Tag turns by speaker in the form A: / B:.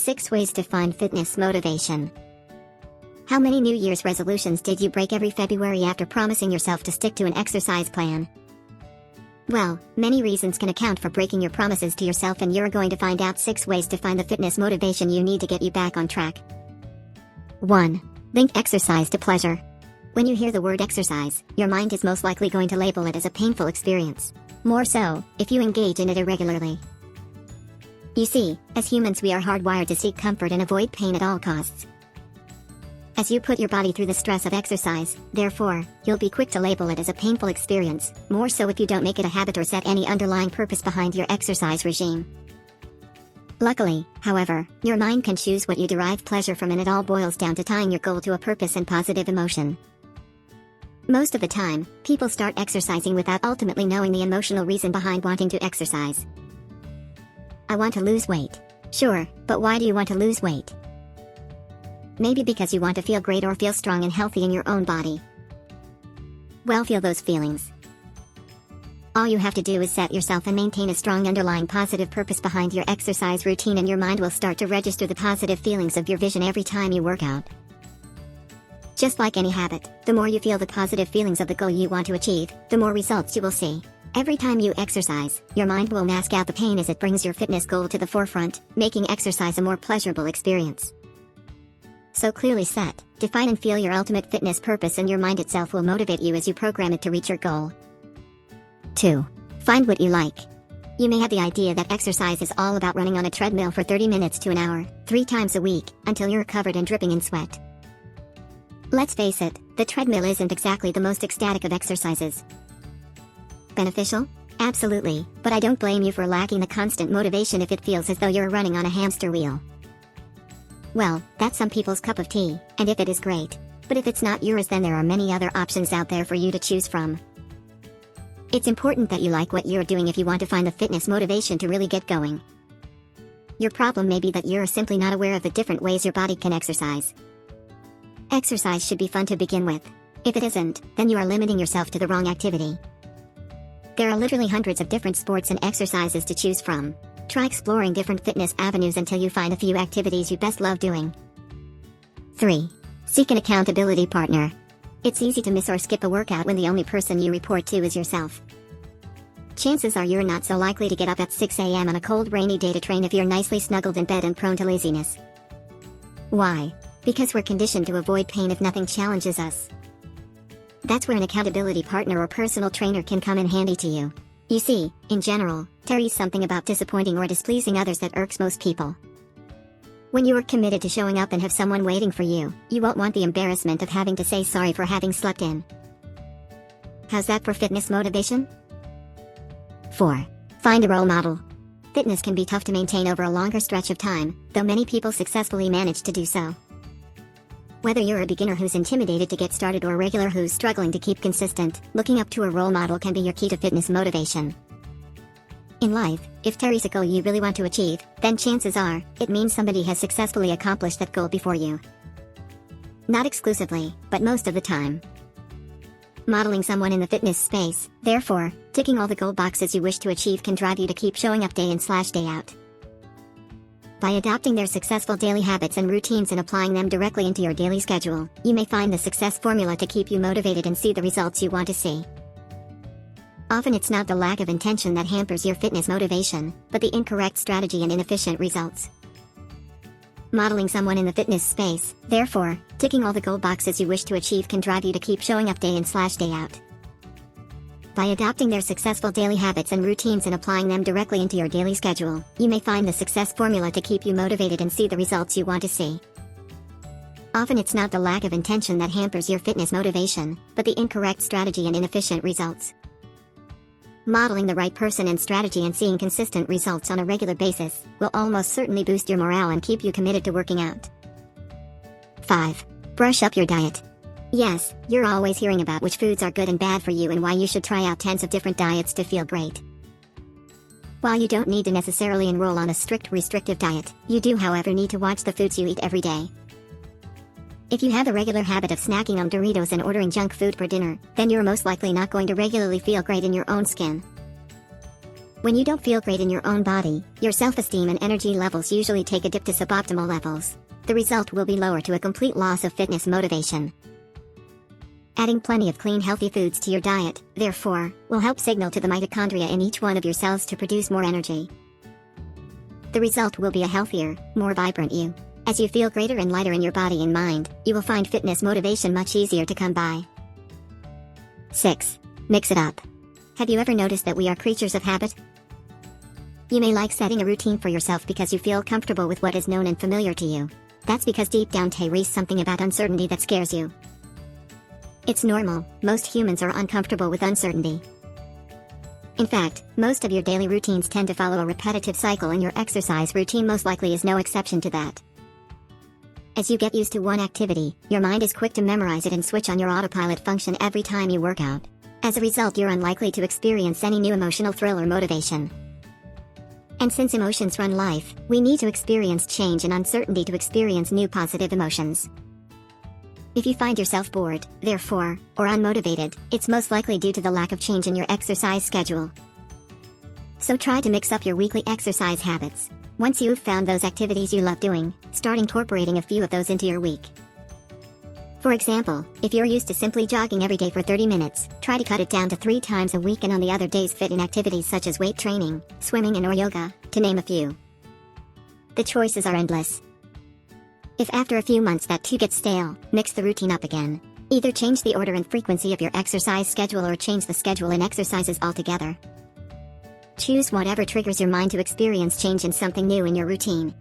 A: 6 Ways to Find Fitness Motivation. How many New Year's resolutions did you break every February after promising yourself to stick to an exercise plan? Well, many reasons can account for breaking your promises to yourself, and you're going to find out 6 ways to find the fitness motivation you need to get you back on track. 1. Link exercise to pleasure. When you hear the word exercise, your mind is most likely going to label it as a painful experience. More so, if you engage in it irregularly. You see, as humans we are hardwired to seek comfort and avoid pain at all costs. As you put your body through the stress of exercise, therefore, you'll be quick to label it as a painful experience, more so if you don't make it a habit or set any underlying purpose behind your exercise regime. Luckily, however, your mind can choose what you derive pleasure from, and it all boils down to tying your goal to a purpose and positive emotion. Most of the time, people start exercising without ultimately knowing the emotional reason behind wanting to exercise. I want to lose weight. Sure, but why do you want to lose weight? Maybe because you want to feel great or feel strong and healthy in your own body. Well, feel those feelings. All you have to do is set yourself and maintain a strong underlying positive purpose behind your exercise routine, and your mind will start to register the positive feelings of your vision every time you work out. Just like any habit, the more you feel the positive feelings of the goal you want to achieve, the more results you will see. Every time you exercise, your mind will mask out the pain as it brings your fitness goal to the forefront, making exercise a more pleasurable experience. So clearly set, define and feel your ultimate fitness purpose, and your mind itself will motivate you as you program it to reach your goal. 2. Find what you like. You may have the idea that exercise is all about running on a treadmill for 30 minutes to an hour, 3 times a week, until you're covered and dripping in sweat. Let's face it, the treadmill isn't exactly the most ecstatic of exercises. Beneficial? Absolutely, but I don't blame you for lacking the constant motivation if it feels as though you're running on a hamster wheel. Well, that's some people's cup of tea, and if it is, great. But if it's not yours, then there are many other options out there for you to choose from. It's important that you like what you're doing if you want to find the fitness motivation to really get going. Your problem may be that you're simply not aware of the different ways your body can exercise. Exercise should be fun to begin with. If it isn't, then you are limiting yourself to the wrong activity. There are literally hundreds of different sports and exercises to choose from. Try exploring different fitness avenues until you find a few activities you best love doing. 3. Seek an accountability partner. It's easy to miss or skip a workout when the only person you report to is yourself. Chances are you're not so likely to get up at 6 a.m. on a cold rainy day to train if you're nicely snuggled in bed and prone to laziness. Why? Because we're conditioned to avoid pain if nothing challenges us. That's where an accountability partner or personal trainer can come in handy to you. You see, in general, there is something about disappointing or displeasing others that irks most people. When you are committed to showing up and have someone waiting for you, you won't want the embarrassment of having to say sorry for having slept in. How's that for fitness motivation? 4. Find a role model. Fitness can be tough to maintain over a longer stretch of time, though many people successfully manage to do so. Whether you're a beginner who's intimidated to get started or a regular who's struggling to keep consistent, looking up to a role model can be your key to fitness motivation. In life, if there's a goal you really want to achieve, then chances are, it means somebody has successfully accomplished that goal before you. Not exclusively, but most of the time. Modeling someone in the fitness space, therefore, ticking all the goal boxes you wish to achieve can drive you to keep showing up day in / day out. By adopting their successful daily habits and routines and applying them directly into your daily schedule, you may find the success formula to keep you motivated and see the results you want to see. Often it's not the lack of intention that hampers your fitness motivation, but the incorrect strategy and inefficient results. Modeling someone in the fitness space, therefore, ticking all the goal boxes you wish to achieve can drive you to keep showing up day in / day out. By adopting their successful daily habits and routines and applying them directly into your daily schedule, you may find the success formula to keep you motivated and see the results you want to see. Often it's not the lack of intention that hampers your fitness motivation, but the incorrect strategy and inefficient results. Modeling the right person and strategy and seeing consistent results on a regular basis will almost certainly boost your morale and keep you committed to working out. 5. Brush up your diet. Yes, you're always hearing about which foods are good and bad for you and why you should try out tens of different diets to feel great. While you don't need to necessarily enroll on a strict restrictive diet, you do however need to watch the foods you eat every day. If you have a regular habit of snacking on Doritos and ordering junk food for dinner, then you're most likely not going to regularly feel great in your own skin. When you don't feel great in your own body, your self-esteem and energy levels usually take a dip to suboptimal levels. The result will be lower to a complete loss of fitness motivation. Adding plenty of clean healthy foods to your diet, therefore, will help signal to the mitochondria in each one of your cells to produce more energy. The result will be a healthier, more vibrant you. As you feel greater and lighter in your body and mind, you will find fitness motivation much easier to come by. 6. Mix it up. Have you ever noticed that we are creatures of habit? You may like setting a routine for yourself because you feel comfortable with what is known and familiar to you. That's because deep down there is something about uncertainty that scares you. It's normal, most humans are uncomfortable with uncertainty. In fact, most of your daily routines tend to follow a repetitive cycle, and your exercise routine most likely is no exception to that. As you get used to one activity, your mind is quick to memorize it and switch on your autopilot function every time you work out. As a result, you're unlikely to experience any new emotional thrill or motivation. And since emotions run life, we need to experience change and uncertainty to experience new positive emotions. If you find yourself bored, therefore, or unmotivated, it's most likely due to the lack of change in your exercise schedule. So try to mix up your weekly exercise habits. Once you've found those activities you love doing, start incorporating a few of those into your week. For example, if you're used to simply jogging every day for 30 minutes, try to cut it down to 3 times a week, and on the other days fit in activities such as weight training, swimming and/or yoga, to name a few. The choices are endless. If after a few months that too gets stale, mix the routine up again. Either change the order and frequency of your exercise schedule or change the schedule and exercises altogether. Choose whatever triggers your mind to experience change and something new in your routine.